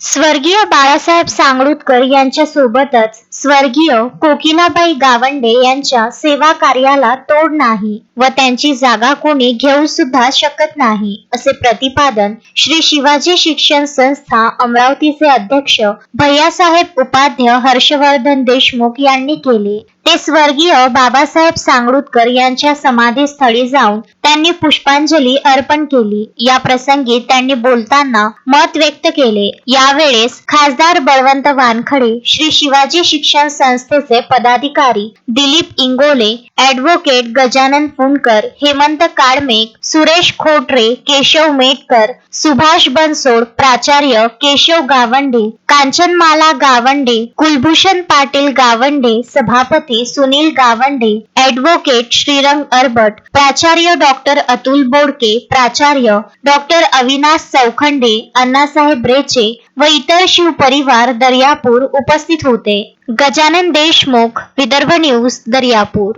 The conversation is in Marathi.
स्वर्गीय बाळासाहेब सांगरुळकर यांच्या सोबतच स्वर्गीय कोकिलाबाई गावंडे यांच्या सेवा कार्याला तोड नाही व त्यांची जागा कोणी घेऊ सुद्धा शकत नाही, असे प्रतिपादन श्री शिवाजी शिक्षण संस्था अमरावतीचे अध्यक्ष भैयासाहेब उपाध्याय हर्षवर्धन देशमुख यांनी केले। ते स्वर्गीय बाबासाहेब सांगरुळकर यांच्या समाधीस्थळी जाऊन त्यांनी पुष्पांजली अर्पण केली। या प्रसंगी त्यांनी बोलताना मत व्यक्त केले। यावेळेस खासदार बळवंत वानखडे, श्री शिवाजी शिक्षण संस्थेचे पदाधिकारी दिलीप इंगोले, ॲडव्होकेट गजानन पुणकर, हेमंत काळमेघ, सुरेश खोटरे, केशव मेटकर, सुभाष बनसोड, प्राचार्य केशव गावंडे, कांचनमाला गावंडे, कुलभूषण पाटील गावंडे, सभापती सुनील गावंडे, ॲडव्होकेट श्रीरंग अरबट, प्राचार्य डॉक्टर अतुल बोडके, प्राचार्य डॉक्टर अविनाश चौखंडे, अण्णासाहेब रेचे व इतर शिवपरिवार दर्यापूर उपस्थित होते। गजानन देशमुख, विदर्भ न्यूज, दर्यापूर।